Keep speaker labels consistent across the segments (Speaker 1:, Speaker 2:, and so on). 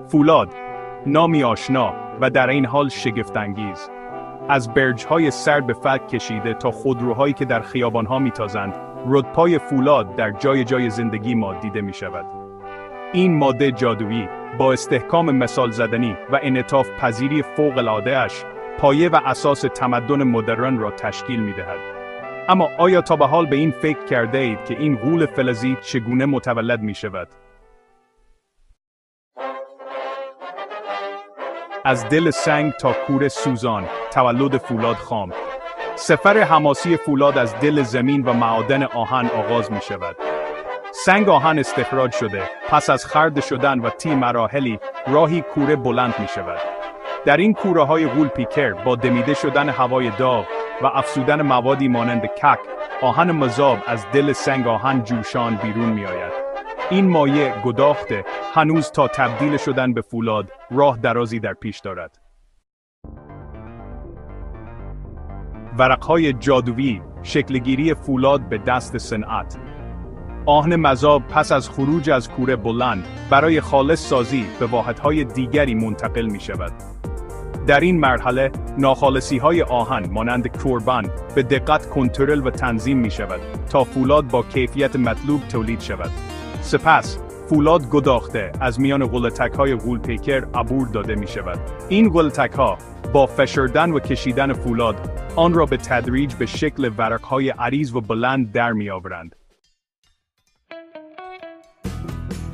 Speaker 1: فولاد، نامی آشنا و در این حال شگفت‌انگیز. از برج‌های سرد به فلک کشیده تا خودروهایی که در خیابان‌ها می‌تازند، رودپای فولاد در جای جای زندگی ما دیده می‌شود. این ماده جادویی با استحکام مثال زدنی و انعطاف پذیری فوق‌العاده‌اش پایه و اساس تمدن مدرن را تشکیل می‌دهد. اما آیا تا به حال به این فکر کرده اید که این غول فلزی چگونه متولد می‌شود؟ از دل سنگ تا کور سوزان، تولد فولاد خام. سفر حماسی فولاد از دل زمین و معادن آهن آغاز می شود. سنگ آهن استخراج شده، پس از خرد شدن و طی مراحلی، راهی کوره بلند می شود. در این کوره های غول پیکر با دمیده شدن هوای داغ و افزودن موادی مانند کک، آهن مذاب از دل سنگ آهن جوشان بیرون می آید. این مایع گداخته هنوز تا تبدیل شدن به فولاد راه درازی در پیش دارد. ورقهای جادویی، شکلگیری فولاد به دست صنعت. آهن مذاب پس از خروج از کوره بلند برای خالص سازی به واحدهای دیگری منتقل می شود. در این مرحله ناخالصی‌های آهن مانند کوربان به دقت کنترل و تنظیم می شود تا فولاد با کیفیت مطلوب تولید شود. سپس فولاد گداخته از میان غلتک‌های غول پیکر عبور داده می شود. این غلتک‌ها با فشردن و کشیدن فولاد آن را به تدریج به شکل ورق‌های عریض و بلند در می آورند.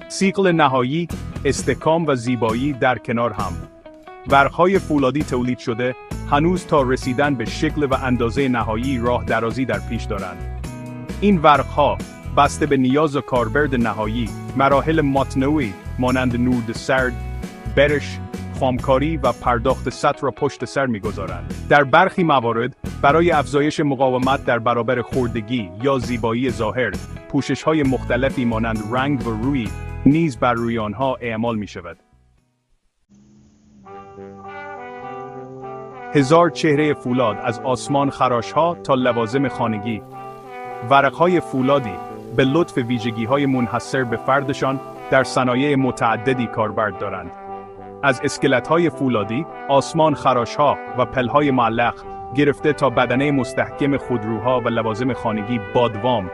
Speaker 1: سیکل نهایی، استحکام و زیبایی در کنار هم. ورق‌های فولادی تولید شده هنوز تا رسیدن به شکل و اندازه نهایی راه درازی در پیش دارند. این ورق‌ها بسته به نیاز و کاربرد نهایی، مراحل متنوعی مانند نورد سرد، برش، خامکاری و پرداخت سطح را پشت سر می‌گذارند. در برخی موارد برای افزایش مقاومت در برابر خوردگی یا زیبایی ظاهر، پوشش‌های مختلفی مانند رنگ و روی نیز بر روی آنها اعمال می‌شود. هزار چهره فولاد از آسمان خراش‌ها تا لوازم خانگی. ورق‌های فولادی به لطف ویژگی‌های منحصر به فردشان در صنایع متعددی کاربرد دارند. از اسکلت‌های فولادی، آسمان خراش‌ها و پل‌های معلق گرفته تا بدنه مستحکم خودروها و لوازم خانگی بادوام،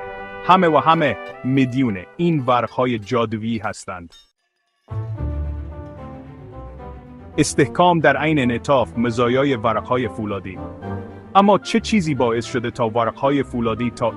Speaker 1: همه میلیون این ورق‌های جادویی هستند. استحکام در عین انعطاف مزایای ورق‌های فولادی. اما چه چیزی باعث شده تا ورق‌های فولادی تا